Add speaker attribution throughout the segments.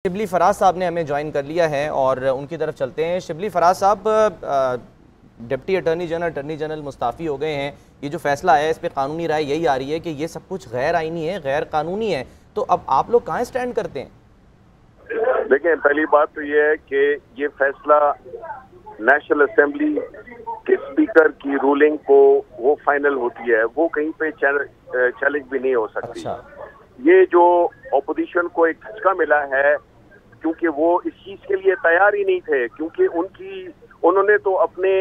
Speaker 1: शिबली फराज साहब ने हमें ज्वाइन कर लिया है और उनकी तरफ चलते हैं। शिबली फराज साहब, डिप्टी अटॉर्नी जनरल मुस्ताफ़ी हो गए हैं। ये जो फैसला आया है इस पर कानूनी राय यही आ रही है कि ये सब कुछ गैर आइनी है, गैर कानूनी है। तो अब आप लोग कहाँ स्टैंड करते हैं?
Speaker 2: देखिए, पहली बात तो ये है कि ये फैसला नेशनल असेंबली के स्पीकर की रूलिंग को वो फाइनल होती है, वो कहीं पे चैलेंज भी नहीं हो सकती।
Speaker 1: अच्छा।
Speaker 2: ये जो ऑपोजिशन को एक झटका मिला है, क्योंकि वो इस चीज के लिए तैयार ही नहीं थे, क्योंकि उन्होंने तो अपने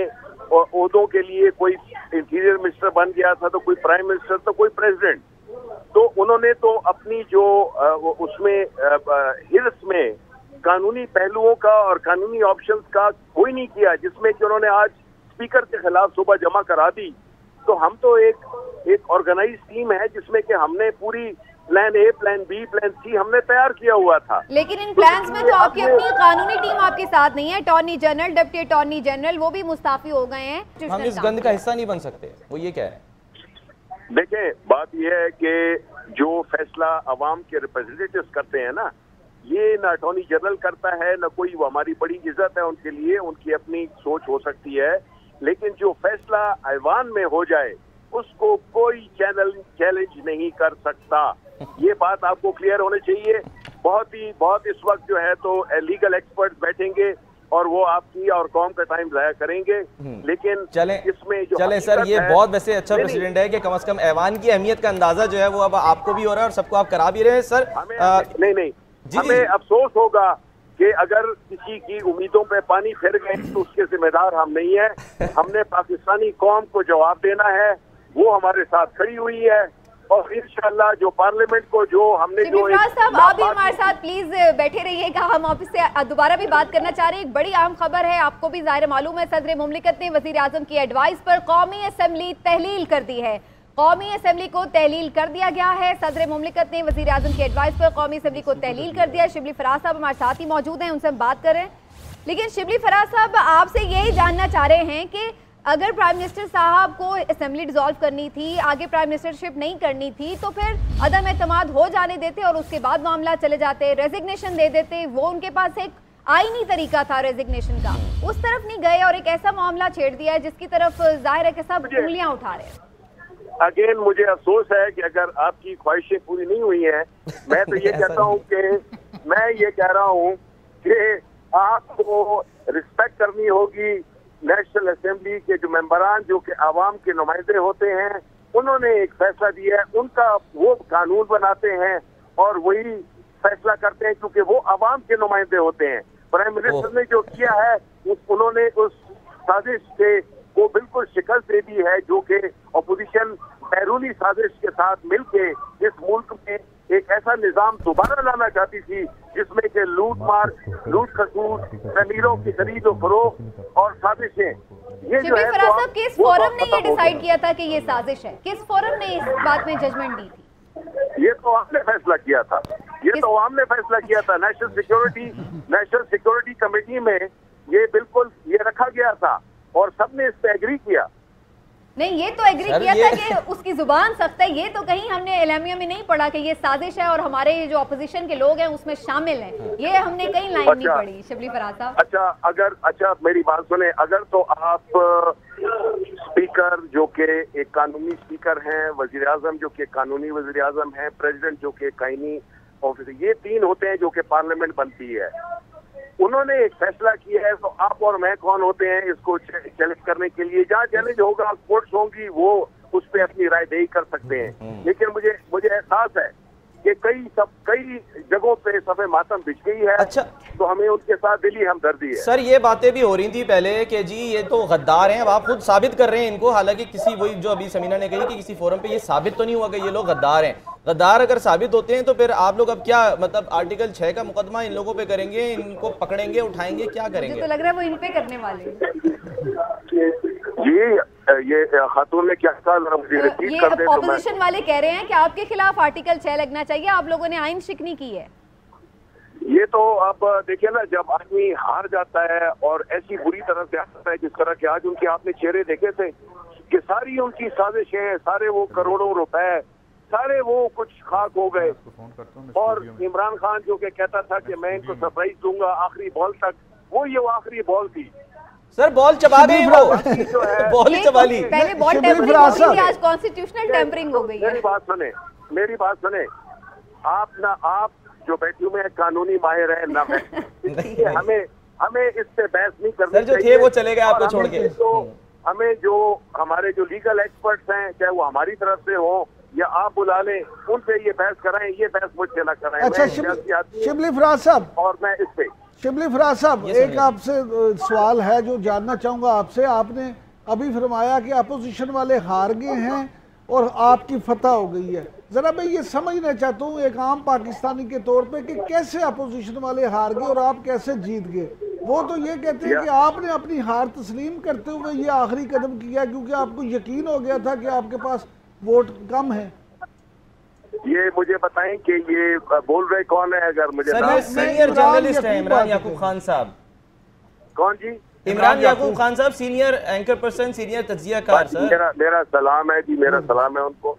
Speaker 2: ओहदों के लिए कोई इंटीरियर मिनिस्टर बन गया था, तो कोई प्राइम मिनिस्टर, तो कोई प्रेसिडेंट, तो उन्होंने तो अपनी जो उसमें हिर्स में कानूनी पहलुओं का और कानूनी ऑप्शंस का कोई नहीं किया, जिसमें कि उन्होंने आज स्पीकर के खिलाफ सुबह जमा करा दी। तो हम तो एक ऑर्गेनाइज टीम है जिसमें कि हमने पूरी plan A, plan B, plan C हमने तैयार किया हुआ था।
Speaker 3: लेकिन इन प्लान्स में तो आपकी अपनी कानूनी टीम आपके साथ नहीं है। Attorney general, deputy attorney general वो भी मुस्ताफी हो गए हैं।
Speaker 1: हम इस गंद का हिस्सा नहीं बन सकते, वो ये क्या है?
Speaker 2: देखें, बात यह है कि जो फैसला अवाम के रिप्रेजेंटेटिव्स करते हैं ना, ये ना अटॉर्नी जनरल करता है, ना कोई, वो हमारी बड़ी इज्जत है उनके लिए, उनकी अपनी सोच हो सकती है, लेकिन जो फैसला ऐवान में हो जाए उसको कोई चैलेंज नहीं कर सकता। ये बात आपको क्लियर होनी चाहिए। बहुत इस वक्त जो है तो लीगल एक्सपर्ट बैठेंगे और वो आपकी और कौम का टाइम जाया करेंगे, लेकिन इसमें जो
Speaker 1: सर, ये बहुत वैसे अच्छा प्रेसिडेंट है कि कम से कम ऐवान की अहमियत का अंदाजा जो है वो अब आपको भी हो रहा है और सबको आप करा भी रहे हैं। सर
Speaker 2: हमें अफसोस होगा कि अगर किसी की उम्मीदों पे पानी फिर गए तो उसके जिम्मेदार हम नहीं है। हमने पाकिस्तानी कौम को जवाब देना है, वो हमारे साथ खड़ी हुई है और इंशाल्लाह जो पार्लियामेंट को जो हमने जो
Speaker 3: साहब, आप भी हमारे साथ प्लीज बैठे रहिएगा। हम आपसे दोबारा भी बात करना चाह रहे हैं। एक बड़ी अहम खबर है, आपको भी ज़ाहिर मालूम है, सदर मुमलिकत ने वजीर आजम की एडवाइस पर कौमी असम्बली तहलील कर दी है। कौमी असम्बली को तहलील कर दिया गया है। सदर मुमलिकत ने वजीर आजम की एडवाइस पर कौमी असम्बली को तहलील कर दिया। शिबली फराज साहब हमारे साथ ही मौजूद हैं, उनसे हम बात करें। लेकिन शिबली फराज साहब, आपसे यही जानना चाह रहे हैं कि अगर प्राइम मिनिस्टर साहब को असेंबली डिसॉल्व करनी थी, आगे प्राइम मिनिस्टरशिप नहीं करनी थी, तो फिर अदम एतमाद हो जाने देते और उसके बाद मामला चले जाते, रेजिग्नेशन दे देते। वो उनके पास एक आईनी तरीका था रेजिग्नेशन का, उस तरफ नहीं गए और एक ऐसा मामला छेड़ दिया है जिसकी तरफ जाहिर है कि सब उंगलियां उठा रहे हैं।
Speaker 2: अगेन मुझे अफसोस है कि अगर आपकी ख्वाहिशें पूरी नहीं हुई हैं, मैं तो ये कहता हूँ कि मैं ये कह रहा हूँ कि आपको रिस्पेक्ट करनी होगी। नेशनल असेंबली के जो मेंबरान, जो कि आवाम के नुमाइंदे होते हैं, उन्होंने एक फैसला दिया है, उनका वो कानून बनाते हैं और वही फैसला करते हैं, क्योंकि वो आवाम के नुमाइंदे होते हैं। प्राइम मिनिस्टर ने जो किया है उन्होंने उस साजिश को बिल्कुल शिकस्त दे दी है, जो कि अपोजिशन बैरूनी साजिश के साथ मिलके इस मुल्क में एक ऐसा निजाम दोबारा लाना चाहती थी जिसमें कि लूट खसूट, जमीरों की खरीद और फरोख्त और साजिशें, ये जो है
Speaker 3: तो किस फोरम ने ये डिसाइड किया था कि ये साजिश है? किस फोरम ने इस बात में जजमेंट दी थी?
Speaker 2: ये तो आपने फैसला किया था, ये तो आवाम ने फैसला किया था। नेशनल सिक्योरिटी कमेटी में ये बिल्कुल ये रखा गया था और सबने इस पे एग्री किया।
Speaker 3: नहीं, ये तो एग्री किया था कि उसकी जुबान सख्त है। ये तो कहीं हमने एलामिया में नहीं पढ़ा कि ये साजिश है और हमारे जो अपोजिशन के लोग हैं उसमें शामिल हैं। ये हमने कहीं लाइन नहीं पढ़ी। शिबली फराज साहब,
Speaker 2: अच्छा मेरी बात सुने, अगर तो आप स्पीकर जो कि एक कानूनी स्पीकर हैं, वजीर आजम जो कि कानूनी वजीर आजम हैं, प्रेसिडेंट जो कि कानूनी ऑफिसर, ये तीन होते हैं जो कि पार्लियामेंट बनती है, उन्होंने एक फैसला किया है, तो आप और मैं कौन होते हैं इसको चैलेंज करने के लिए? जहाँ चैलेंज होगा, कोर्ट्स होंगी, वो उस पर अपनी राय दे कर सकते हैं। लेकिन मुझे एहसास है कि कई जगहों पे सफे मातम बिछ गई है।
Speaker 1: अच्छा,
Speaker 2: तो हमें उनके साथ दिली हमदर्दी है।
Speaker 1: सर, ये बातें भी हो रही थी पहले कि जी ये तो गद्दार हैं, अब आप खुद साबित कर रहे हैं इनको। हालांकि किसी, वही जो अभी समीना ने कही कि किसी फोरम पे ये साबित तो नहीं हुआ कि ये लोग गद्दार हैं। गद्दार अगर साबित होते हैं तो फिर आप लोग अब क्या, मतलब आर्टिकल 6 का मुकदमा इन लोगों पे करेंगे, इनको पकड़ेंगे, उठाएंगे, क्या करेंगे?
Speaker 3: मुझे तो लग रहा है वो इन पे करने वाले।
Speaker 2: ये खातून ने क्या कहा, मुझे रिपीट कर दे। तो
Speaker 3: ऑपोजिशन वाले कह रहे हैं कि आपके खिलाफ आर्टिकल 6 लगना चाहिए, आप लोगों ने आइन शिकनी की है।
Speaker 2: ये तो अब देखिए ना, जब आदमी हार जाता है और ऐसी बुरी तरह से आता है जिस तरह के आज उनके आपने चेहरे देखे थे कि सारी उनकी साजिशें, सारे वो करोड़ों रुपए सारे वो कुछ खाक हो गए। और इमरान खान जो कि कहता था कि मैं इनको सरप्राइज दूंगा आखिरी बॉल तक, वो आखिरी बॉल थी
Speaker 1: सर। बॉल चबा गई वो, बॉल ही चबा ली।
Speaker 3: पहले बॉल टेम्परिंग हो गई थी, आज कॉन्स्टिट्यूशनल टेम्परिंग हो गई है।
Speaker 2: मेरी बात सुने आप जो बैठे हुए हैं कानूनी माहिर है ना मैं, हमें इस पे बहस नहीं करनी।
Speaker 1: सर जो थे वो चले गए आपको छोड़ के।
Speaker 2: तो हमें जो हमारे जो लीगल एक्सपर्ट्स हैं, चाहे वो हमारी तरफ से हो या आप बुला लें, उनसे ये बहस कराएं, ये बहस मुझसे ना कराएं।
Speaker 4: अच्छा शिबली फराज साहब,
Speaker 2: और मैं इस पे
Speaker 4: शिबली फराज साहब एक आपसे सवाल है जो जानना चाहूंगा आपसे। आपने अभी फरमाया कि अपोजिशन वाले हार गए हैं और आपकी फतह हो गई है। जरा मैं ये समझना चाहता हूँ एक आम पाकिस्तानी के तौर पे कि कैसे अपोजिशन वाले हार गए और आप कैसे जीत गए। वो तो ये कहते हैं कि आपने अपनी हार तस्लीम करते हुए ये आखिरी कदम किया क्योंकि आपको यकीन हो गया था कि आपके पास वोट कम है।
Speaker 2: ये मुझे बताएं कि ये बोल रहे कौन है? अगर मुझे
Speaker 1: सर ये सीनियर जर्नलिस्ट है इमरान याकूब खान साहब।
Speaker 2: कौन जी?
Speaker 1: Imran Yakub Khan sahab, senior anchor person, senior तज्जियाकार। सर
Speaker 2: मेरा सलाम है जी, मेरा सलाम है उनको,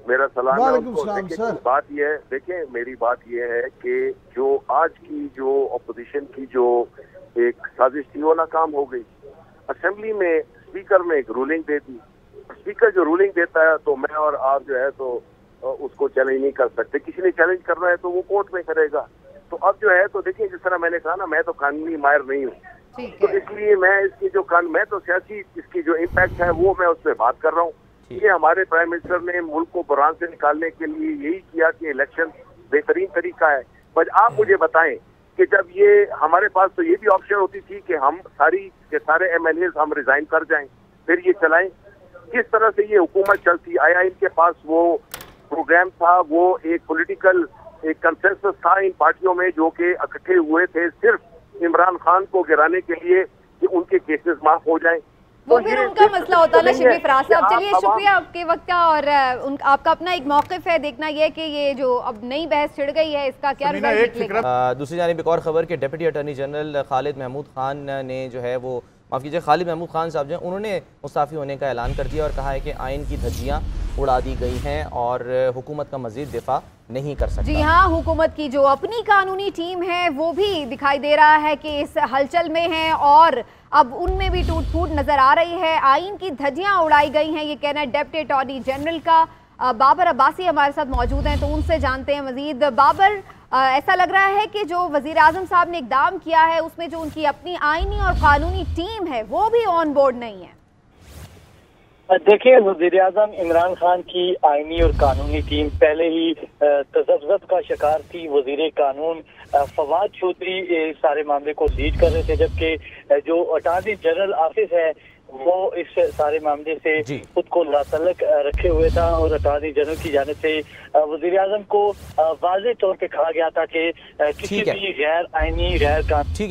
Speaker 2: मेरा सलाम है उनको। बात ये है, देखिए मेरी बात ये है कि जो आज की जो अपोजिशन की जो एक साजिश थी वो नाकाम हो गई। असेंबली में स्पीकर ने एक रूलिंग दे दी। स्पीकर जो रूलिंग देता है तो मैं और आप जो है तो उसको चैलेंज नहीं कर सकते। किसी ने चैलेंज करना है तो वो कोर्ट में करेगा। तो अब जो है तो देखिए, जिस तरह मैंने कहा ना, मैं तो कानूनी माहिर नहीं हूँ, तो इसलिए मैं इसकी जो मैं तो सियासी इसकी जो इम्पैक्ट है वो मैं उस पर बात कर रहा हूँ। ये हमारे प्राइम मिनिस्टर ने मुल्क को बुरान से निकालने के लिए यही किया कि इलेक्शन बेहतरीन तरीका है। पर आप मुझे बताएं कि जब ये हमारे पास तो ये भी ऑप्शन होती थी कि हम सारे MLAs हम रिजाइन कर जाएं, फिर ये चलाएं। किस तरह से ये हुकूमत चलती? आया इनके पास वो प्रोग्राम था, वो एक पॉलिटिकल एक कंसेंसस था इन पार्टियों में जो कि इकट्ठे हुए थे सिर्फ इमरान खान को गिराने के लिए कि उनके केसेस माफ हो जाएं।
Speaker 3: वो फिर उनका मसला होता है ना शिबली फराज साहब। चलिए शुक्रिया आपके वक्त का, और आपका अपना एक मौक़िफ़ है, देखना ये कि ये जो अब नई बहस छिड़ गई है इसका क्या रिजल्ट निकलेगा।
Speaker 1: दूसरी जानिब एक और खबर के deputy attorney general Khalid Mahmood Khan ने जो है वो खालिद महमूद खान साहब जो हैं उन्होंने मुस्ताफ़ी होने का ऐलान कर दिया और कहा है कि आइन की धज्जियाँ उड़ा दी गई हैं और हुकूमत का मज़ीद दिफा नहीं कर सकता।
Speaker 3: जी हाँ, हुकूमत की जो अपनी कानूनी टीम है वो भी दिखाई दे रहा है कि इस हलचल में है और अब उनमें भी टूट फूट नजर आ रही है। आइन की धज्जियां उड़ाई गई हैं, ये कहना है डिप्टी अटॉर्नी जनरल का। बाबर अब्बासी हमारे साथ मौजूद हैं तो उनसे जानते हैं मजीद। बाबर, ऐसा लग रहा है कि जो वजीर आजम साहब ने इकदाम किया है उसमें जो उनकी अपनी आइनी और कानूनी टीम है वो भी ऑन बोर्ड नहीं है।
Speaker 5: देखिए, वज़ीर आज़म इमरान खान की आईनी और कानूनी टीम पहले ही तज़ब्ज़ुब का शिकार थी। वज़ीर कानून फवाद चौधरी सारे मामले को लीड कर रहे थे, जबकि जो अटॉर्नी जनरल ऑफिस है वो इस सारे मामले से खुद को लातल्लक रखे हुए था और अटॉर्नी जनरल की जानिब से वज़ीर आज़म को वाज़ेह तौर पे कहा गया था कि किसी भी गैर आईनी गैर कानूनी